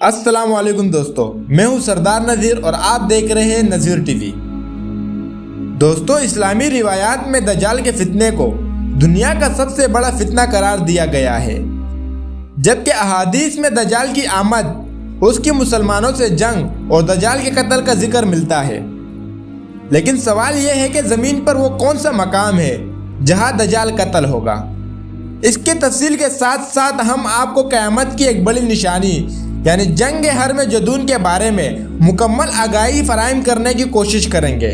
अस्सलाम वालेकुम दोस्तों, मैं हूं सरदार नज़ीर और आप देख रहे हैं नज़ीर टीवी। दोस्तों, इस्लामी रिवायात में दज्जाल के फितने को दुनिया का सबसे बड़ा फितना करार दिया गया है, जबकि अहादीस में दज्जाल की आमद, उसकी मुसलमानों से जंग और दज्जाल के कत्ल का जिक्र मिलता है। लेकिन सवाल यह है कि ज़मीन पर वो कौन सा मकाम है जहां दज्जाल कत्ल होगा। इसके तफसील के साथ साथ हम आपको क़यामत की एक बड़ी निशानी यानी जंग हर्म जदून के बारे में मुकम्मल आगाही फराहम करने की कोशिश करेंगे।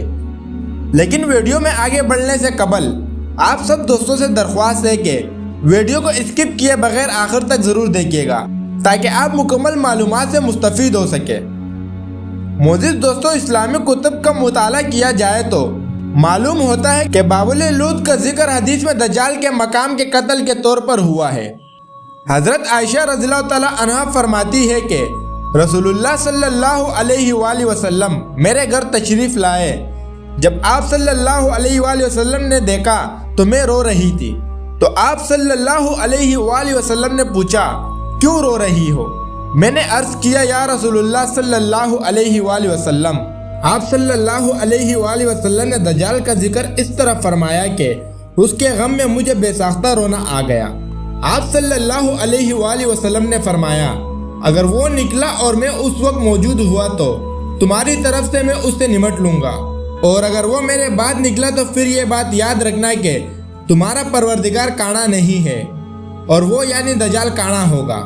लेकिन वीडियो में आगे बढ़ने से कबल आप सब दोस्तों से दरख्वास्त है कि वीडियो को स्किप किए बगैर आखिर तक ज़रूर देखिएगा ताकि आप मुकम्मल मालूमात से मुस्तफ़ीद हो सके। मोअज़्ज़िज़ दोस्तों, इस्लामी कुतुब का मुताला किया जाए तो मालूम होता है कि बाबुल लूत का जिक्र हदीस में दज्जाल के मकाम के कत्ल के तौर पर हुआ है। हज़रत आयशा रज़ियल्लाहु तआला अन्हा फरमाती है कि रसूलुल्लाह सल्लल्लाहु अलैहि वसल्लम मेरे घर तशरीफ़ लाए। जब आप सल्लल्लाहु अलैहि वसल्लम ने देखा तो मैं रो रही थी, तो आप सल्लल्लाहु अलैहि वसल्लम ने पूछा, क्यों रो रही हो? मैंने अर्ज़ किया, या रसूलुल्लाह सल्लल्लाहु अलैहि वसल्लम, आप सल्लल्लाहु अलैहि वसल्लम ने दज्जाल का जिक्र इस तरह फरमाया कि उसके गम में मुझे बेसाख्ता रोना आ गया। आप सल्लल्लाहु अलैहि वसल्लम ने फरमाया, अगर वो निकला और मैं उस वक्त मौजूद हुआ तो तुम्हारी तरफ से मैं उससे निमट लूँगा, और अगर वो मेरे बाद निकला तो फिर ये बात याद रखना कि तुम्हारा परवरदिगार काना नहीं है और वो यानी दज्जाल काना होगा।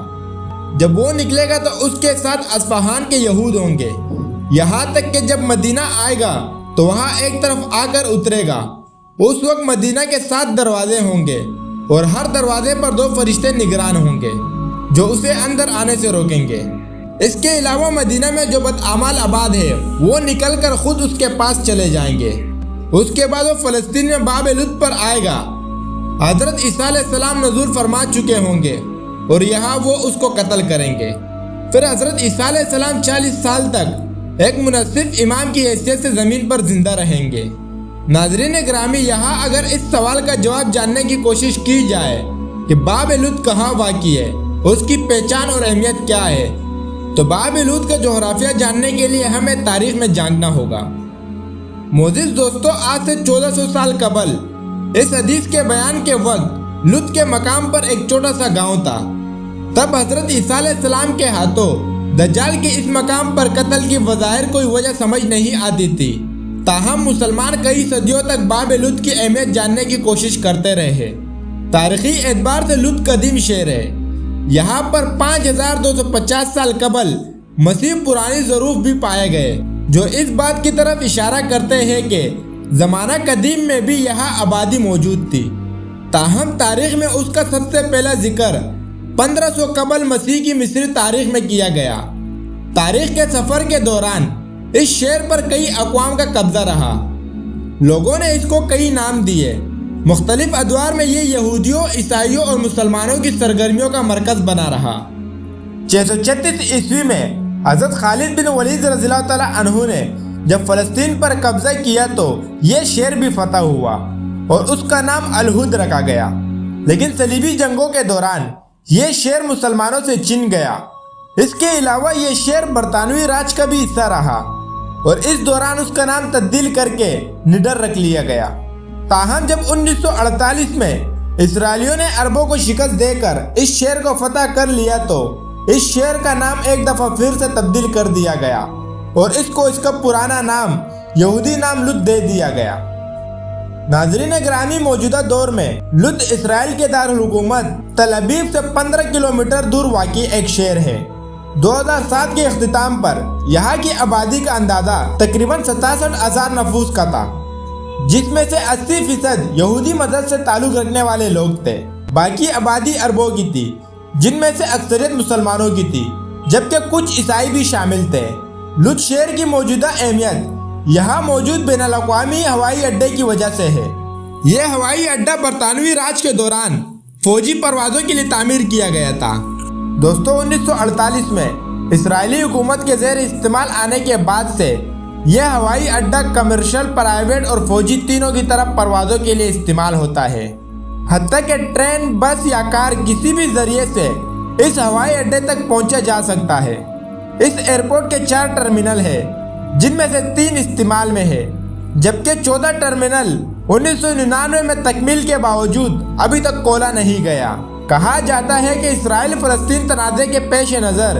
जब वो निकलेगा तो उसके साथ अस्फहान के यहूद होंगे, यहाँ तक कि जब मदीना आएगा तो वहाँ एक तरफ आकर उतरेगा। उस वक्त मदीना के 7 दरवाजे होंगे और हर दरवाजे पर 2 फरिश्ते निगरान होंगे जो उसे अंदर आने से रोकेंगे। इसके अलावा मदीना में जो बदआमाल आबाद है वो निकल कर खुद उसके पास चले जाएंगे। उसके बाद वो फ़लस्तीन में बाब लुत पर आएगा। हज़रत ईसा अलैहिस्सलाम नज़ूल फरमा चुके होंगे और यहाँ वो उसको कत्ल करेंगे। फिर हज़रत ईसा अलैहिस्सलाम 40 साल तक एक मुनसिफ इमाम की हैसियत से ज़मीन पर जिंदा रहेंगे। नाज़रीन गिरामी, यहाँ अगर इस सवाल का जवाब जानने की कोशिश की जाए कि बाब लुत कहाँ वाक़ई है, उसकी पहचान और अहमियत क्या है, तो बाब लुत का जोग्राफिया जानने के लिए हमें तारीख में जानना होगा। मोअज़्ज़िज़ दोस्तों, आज से 1400 साल कबल इस हदीस के बयान के वक्त लुत के मकाम पर एक छोटा सा गाँव था। तब हज़रत ईसा अलैहिस्सलाम के हाथों दज्जाल के इस मकाम पर कत्ल की वज़ाहिर कोई वजह समझ नहीं आती थी। ताहम मुसलमान कई सदियों तक बाब लुत की अहमियत जानने की कोशिश करते रहे। तारीखी एतबार से लुत कदीम शहर है। यहाँ पर 5250 साल कबल मसीह पुरानी ज़रूफ भी पाए गए जो इस बात की तरफ इशारा करते हैं कि ज़माना कदीम में भी यहाँ आबादी मौजूद थी। ताहम तारीख में उसका सबसे पहला जिक्र 1500 कबल मसीह की मिस्री तारीख में किया गया। तारीख के सफ़र के दौरान इस शहर पर कई अक़वाम का कब्जा रहा। लोगों ने इसको कई नाम दिए। मुख्तलिफ अदवार में ये यहूदियों, ईसाइयों और मुसलमानों की सरगर्मियों का मरकज़ बना रहा। 636 ईस्वी में हज़रत खालिद बिन वलीद रज़ियल्लाहु तआला अन्हु ने जब फ़लस्तीन पर कब्जा किया तो ये शहर भी फतह हुआ और उसका नाम अल-हुद रखा गया। लेकिन सलीबी जंगों के दौरान ये शहर मुसलमानों से छिन गया। इसके अलावा ये शहर बरतानवी राज का भी हिस्सा रहा और इस दौरान उसका नाम तब्दील करके निडर रख लिया गया। ताहम जब 1948 में इसराइलियों ने अरबों को शिकस्त देकर इस शहर को फतह कर लिया तो इस शहर का नाम एक दफ़ा फिर से तब्दील कर दिया गया और इसको इसका पुराना नाम यहूदी नाम लुत दे दिया गया। नाज़रीन गिरामी, मौजूदा दौर में लुत इसराइल के दारुल हुकूमत तल अबीब से 15 किलोमीटर दूर वाक़ई एक शहर है। 2007 के इख्तिताम पर यहाँ की आबादी का अंदाज़ा तकरीबन 67,000 नफूस का था, जिसमें से 80% यहूदी मज़हब से ताल्लुक़ रखने वाले लोग थे। बाकी आबादी अरबों की थी, जिनमें से अक्सरियत मुसलमानों की थी, जबकि कुछ ईसाई भी शामिल थे। लुत शहर की मौजूदा अहमियत यहाँ मौजूद बैनुल-अक़वामी हवाई अड्डे की वजह से है। यह हवाई अड्डा बरतानवी राज के दौरान फ़ौजी परवाज़ों के लिए तामीर किया गया था। दोस्तों, 1948 में इस्राएली हुकूमत के ज़ेर इस्तेमाल आने के बाद से यह हवाई अड्डा कमर्शियल, प्राइवेट और फौजी तीनों की तरफ परवाज़ों के लिए इस्तेमाल होता है। हत्ता कि ट्रेन, बस या कार किसी भी ज़रिए से इस हवाई अड्डे तक पहुंचा जा सकता है। اس ایئرپورٹ کے 4 ٹرمینل ہیں، جن میں سے 3 استعمال میں ہے، جبکہ 14 ٹرمینل 1999 میں تکمیل کے باوجود ابھی تک کھولا نہیں گیا۔ کہا جاتا ہے کہ اسرائیل فلسطین تنازع کے پیش نظر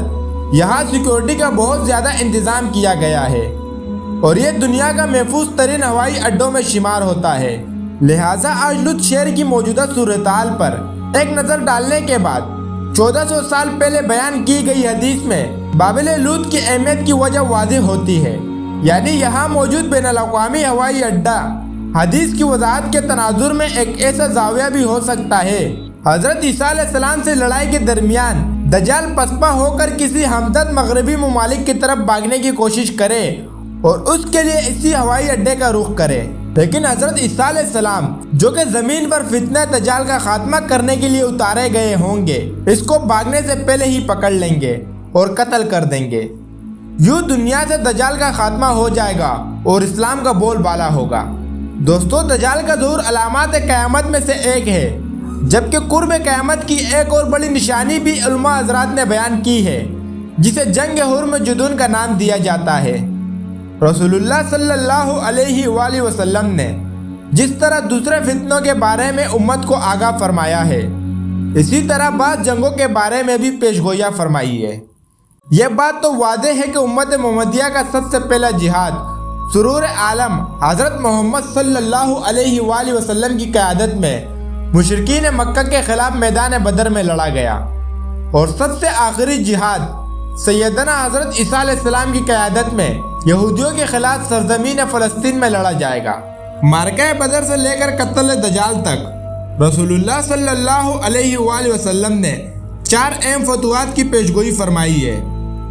یہاں سیکیورٹی کا بہت زیادہ انتظام کیا گیا ہے اور یہ دنیا کا محفوظ ترین ہوائی اڈوں میں شمار ہوتا ہے۔ لہٰذا آج لوط شہر کی موجودہ صورتحال پر ایک نظر ڈالنے کے بعد 1400 سال پہلے بیان کی گئی حدیث میں بابل لوط کی اہمیت کی وجہ واضح ہوتی ہے، یعنی یہاں موجود بین الاقوامی ہوائی اڈہ حدیث کی وضاحت کے تناظر میں ایک ایسا زاویہ بھی ہو سکتا ہے۔ حضرت عیسیٰ علیہ السلام سے لڑائی کے درمیان دجال پسپا ہو کر کسی ہمدرد مغربی ممالک کی طرف بھاگنے کی کوشش کرے اور اس کے لیے اسی ہوائی اڈے کا رخ کرے، لیکن حضرت عیسیٰ علیہ السلام جو کہ زمین پر فتنہ دجال کا خاتمہ کرنے کے لیے اتارے گئے ہوں گے، اس کو بھاگنے سے پہلے ہی پکڑ لیں گے اور قتل کر دیں گے۔ یوں دنیا سے دجال کا خاتمہ ہو جائے گا اور اسلام کا بول بالا ہوگا۔ دوستو، دجال کا ظہور علامات قیامت میں سے ایک ہے، جبکہ قرب قیامت کی ایک اور بڑی نشانی بھی علماء حضرات نے بیان کی ہے، جسے جنگ حرم جدون کا نام دیا جاتا ہے۔ رسول اللہ صلی اللہ علیہ وآلہ وسلم نے جس طرح دوسرے فتنوں کے بارے میں امت کو آگاہ فرمایا ہے، اسی طرح بعض جنگوں کے بارے میں بھی پیشگوئیاں فرمائی ہے۔ یہ بات تو واضح ہے کہ امت محمدیہ کا سب سے پہلا جہاد سرور عالم حضرت محمد صلی اللہ علیہ وآلہ وسلم کی قیادت میں مشرکین مکہ کے خلاف میدان بدر میں لڑا گیا، اور سب سے آخری جہاد سیدنا حضرت عیسیٰ علیہ السلام کی قیادت میں یہودیوں کے خلاف سرزمین فلسطین میں لڑا جائے گا۔ معرکہ بدر سے لے کر قتل دجال تک رسول اللہ صلی اللہ علیہ وآلہ وسلم نے 4 اہم فتوحات کی پیشگوئی فرمائی ہے۔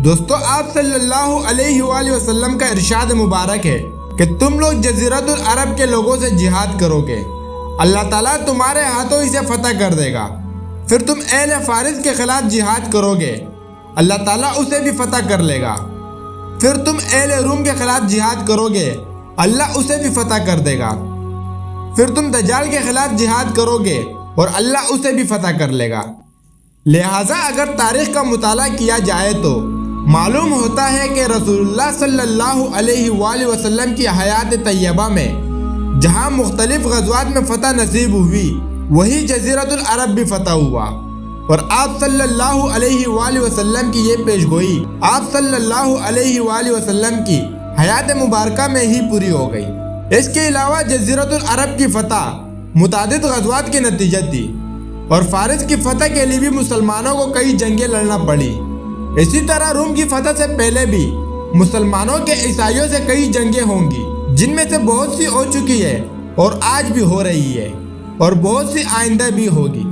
دوستو، آپ صلی اللہ علیہ وآلہ وسلم کا ارشاد مبارک ہے کہ تم لوگ جزیرۃ العرب کے لوگوں سے جہاد کرو گے، اللہ تعالیٰ تمہارے ہاتھوں اسے فتح کر دے گا۔ پھر تم اہل فارس کے خلاف جہاد کرو گے، اللہ تعالیٰ اسے بھی فتح کر لے گا۔ پھر تم اہل روم کے خلاف جہاد کرو گے، اللہ اسے بھی فتح کر دے گا۔ پھر تم دجال کے خلاف جہاد کرو گے اور اللہ اسے بھی فتح کر لے گا۔ لہٰذا اگر تاریخ کا مطالعہ کیا جائے تو معلوم ہوتا ہے کہ رسول اللہ صلی اللہ علیہ وآلہ وسلم کی حیات طیبہ میں جہاں مختلف غزوات میں فتح نصیب ہوئی، وہی جزیرۃ العرب بھی فتح ہوا، اور آپ صلی اللہ علیہ وآلہ وسلم کی یہ پیشگوئی آپ صلی اللہ علیہ وآلہ وسلم کی حیات مبارکہ میں ہی پوری ہو گئی۔ اس کے علاوہ جزیرۃ العرب کی فتح متعدد غزوات کی نتیجہ تھی، اور فارس کی فتح کے لیے بھی مسلمانوں کو کئی جنگیں لڑنا پڑی۔ اسی طرح روم کی فتح سے پہلے بھی مسلمانوں کے عیسائیوں سے کئی جنگیں ہوں گی، جن میں سے بہت سی ہو چکی ہے اور آج بھی ہو رہی ہے، اور بہت سی آئندہ بھی ہوگی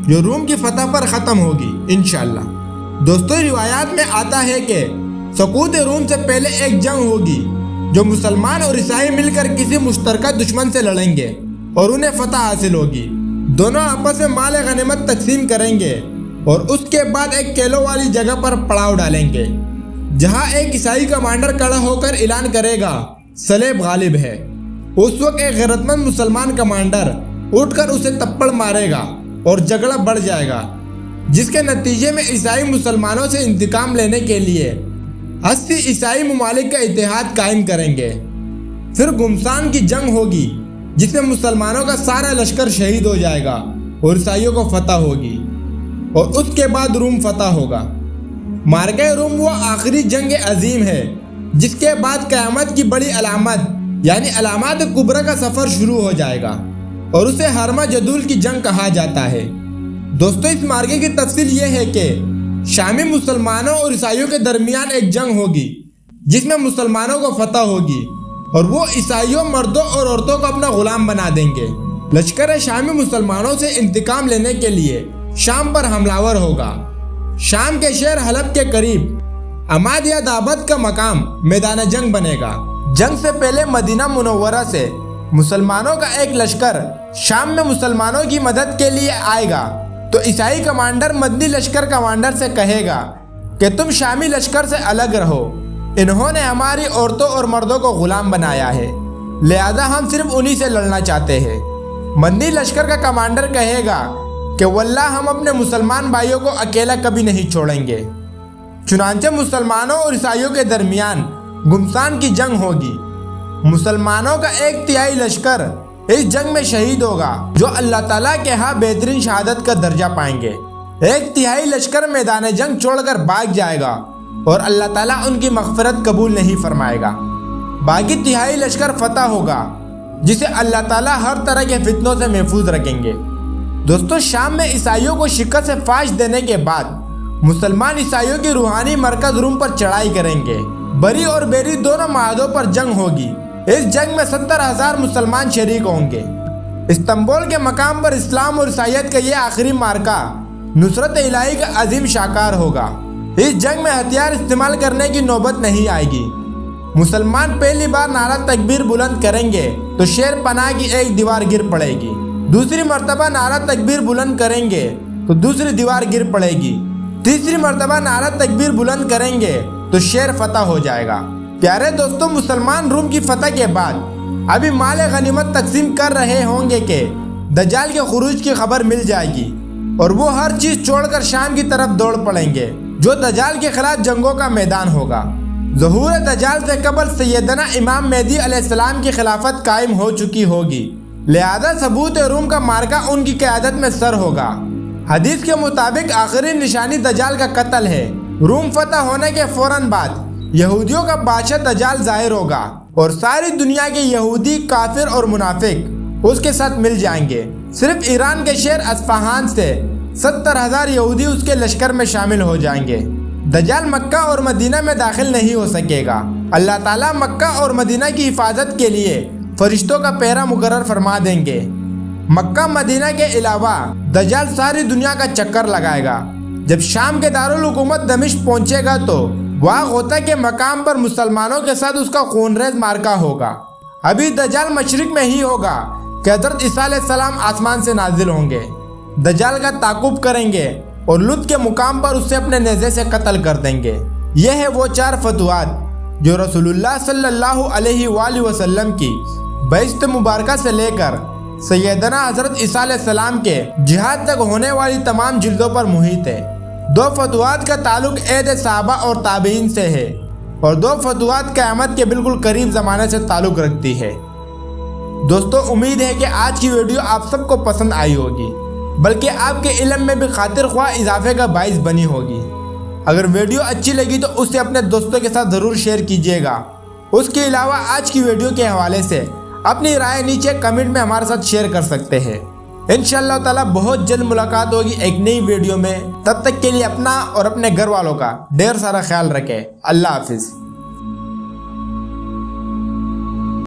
جو روم کی فتح پر ختم ہوگی انشاءاللہ۔ دوستو، روایات میں آتا ہے کہ سقوط روم سے پہلے ایک جنگ ہوگی جو مسلمان اور عیسائی مل کر کسی مشترکہ دشمن سے لڑیں گے اور انہیں فتح حاصل ہوگی۔ دونوں آپس میں مال غنیمت تقسیم کریں گے اور اس کے بعد ایک کیلو والی جگہ پر پڑاؤ ڈالیں گے، جہاں ایک عیسائی کمانڈر کھڑا ہو کر اعلان کرے گا صلیب غالب ہے۔ اس وقت ایک غیرت مند مسلمان کمانڈر اٹھ کر اسے تپڑ مارے گا اور جھگڑا بڑھ جائے گا، جس کے نتیجے میں عیسائی مسلمانوں سے انتقام لینے کے لیے 80 عیسائی ممالک کا اتحاد قائم کریں گے۔ پھر گمسان کی جنگ ہوگی، جس میں مسلمانوں کا سارا لشکر شہید ہو جائے گا اور عیسائیوں کو فتح ہوگی، اور اس کے بعد روم فتح ہوگا۔ معرکہ روم وہ آخری جنگ عظیم ہے جس کے بعد قیامت کی بڑی علامت یعنی علامات کبریٰ کا سفر شروع ہو جائے گا، اور اسے ہرما جدول کی جنگ کہا جاتا ہے۔ دوستو، اس معرکے کی تفصیل یہ ہے کہ شامی مسلمانوں اور عیسائیوں کے درمیان ایک جنگ ہوگی جس میں مسلمانوں کو فتح ہوگی، اور وہ عیسائیوں مردوں اور عورتوں کو اپنا غلام بنا دیں گے۔ لشکر شامی مسلمانوں سے انتقام لینے کے لیے شام پر حملہ ہوگا۔ شام کے شہر حلب کے قریب عماد یا دابت کا مقام میدان جنگ بنے گا۔ جنگ سے پہلے مدینہ منورہ سے مسلمانوں کا ایک لشکر شام میں مسلمانوں کی مدد کے لیے آئے گا، تو عیسائی کمانڈر مدنی لشکر کمانڈر سے کہے گا کہ تم شامی لشکر سے الگ رہو، انہوں نے ہماری عورتوں اور مردوں کو غلام بنایا ہے، لہذا ہم صرف انہی سے لڑنا چاہتے ہیں۔ مدنی لشکر کا کمانڈر کہے گا کہ واللہ ہم اپنے مسلمان بھائیوں کو اکیلا کبھی نہیں چھوڑیں گے۔ चुनांचे मुसलमानों और ईसाइयों के दरमियान घुमसान की जंग होगी। मुसलमानों का 1/3 लश्कर इस जंग में शहीद होगा, जो अल्लाह ताला के यहाँ बेहतरीन शहादत का दर्जा पाएंगे। 1/3 लश्कर मैदान जंग छोड़कर भाग जाएगा और अल्लाह ताला उनकी मग़फ़िरत कबूल नहीं फरमाएगा। बाकी 1/3 लश्कर फतह होगा, जिसे अल्लाह ताला हर तरह के फितनों से महफूज रखेंगे। दोस्तों, शाम में ईसाइयों को शिकस्त से फाश देने के बाद मुसलमान ईसाइयों की रूहानी मरकज रूम पर चढ़ाई करेंगे। बरी और बेरी दोनों महादों पर जंग होगी। इस जंग में 70,000 मुसलमान शरीक होंगे। इस्तांबुल के मकाम पर इस्लाम और ईसाइयत का ये आखिरी मार्का नुसरत इलाही का अजीम शाकार होगा। इस जंग में हथियार इस्तेमाल करने की नौबत नहीं आएगी। मुसलमान पहली बार नारा तकबीर बुलंद करेंगे तो शेर पनाह की एक दीवार गिर पड़ेगी। दूसरी मर्तबा नारा तकबीर बुलंद करेंगे तो दूसरी दीवार गिर पड़ेगी। तीसरी मर्तबा नारा तकबीर बुलंद करेंगे तो शेर फतह हो जाएगा। प्यारे दोस्तों, मुसलमान रूम की फतह के बाद अभी माल गनीमत तकसीम कर रहे होंगे कि दज्जाल के खुरूज की खबर मिल जाएगी और वो हर चीज छोड़कर शाम की तरफ दौड़ पड़ेंगे, जो दज्जाल के खिलाफ जंगों का मैदान होगा। ज़हूर दज्जाल से कबल सैयदना इमाम मेहदी अलैहिस्सलाम की खिलाफत कायम हो चुकी होगी, लिहाजा सबूत रूम का मार्का उनकी क़यादत में सर होगा। हदीस के मुताबिक आखिरी निशानी दज्जाल का कत्ल है। रूम फतह होने के फौरन बाद यहूदियों का बादशाह दज्जाल ज़ाहिर होगा और सारी दुनिया के यहूदी, काफिर और मुनाफिक उसके साथ मिल जाएंगे। सिर्फ ईरान के शहर अस्फहान से 70,000 यहूदी उसके लश्कर में शामिल हो जाएंगे। दज्जाल मक्का और मदीना में दाखिल नहीं हो सकेगा। अल्लाह ताला मक्का और मदीना की हिफाजत के लिए फरिश्तों का पहरा मुकर्रर फरमा देंगे। मक्का मदीना के अलावा दज्जाल सारी दुनिया का चक्कर लगाएगा। जब शाम के दारुल हुकूमत दमिश्क पहुंचेगा तो वहाँ होता के मकाम पर मुसलमानों के साथ उसका खूनरेज मार्का होगा। अभी दज्जाल मशरिक में ही होगा कि हज़रत ईसा अलैहिस्सलाम आसमान से नाजिल होंगे, दज्जाल का ताकुब करेंगे और लुत के मुकाम पर उससे अपने नेज़े से कत्ल कर देंगे। यह है वो 4 फतवात जो रसूलुल्लाह सल्लल्लाहु अलैहि वसल्लम की बैस्त मुबारका से लेकर सैयदना हज़रत ईसा अलैहिस्सलाम के जिहाद तक होने वाली तमाम जिल्दों पर मुहित है। 2 फतवात का ताल्लुक ऐद सहाबा और ताबीन से है और 2 फतवात क़यामत के बिल्कुल करीब ज़माने से ताल्लुक रखती है। दोस्तों, उम्मीद है कि आज की वीडियो आप सबको पसंद आई होगी, बल्कि आपके इल्म में भी खातिर ख्वाह इजाफे का बाइस बनी होगी। अगर वीडियो अच्छी लगी तो उसे अपने दोस्तों के साथ ज़रूर शेयर कीजिएगा। उसके अलावा आज की वीडियो के हवाले से अपनी राय नीचे कमेंट में हमारे साथ शेयर कर सकते हैं। इंशाअल्लाह ताला बहुत जल्द मुलाकात होगी एक नई वीडियो में। तब तक के लिए अपना और अपने घर वालों का ढेर सारा ख्याल रखें। अल्लाह हाफिज़।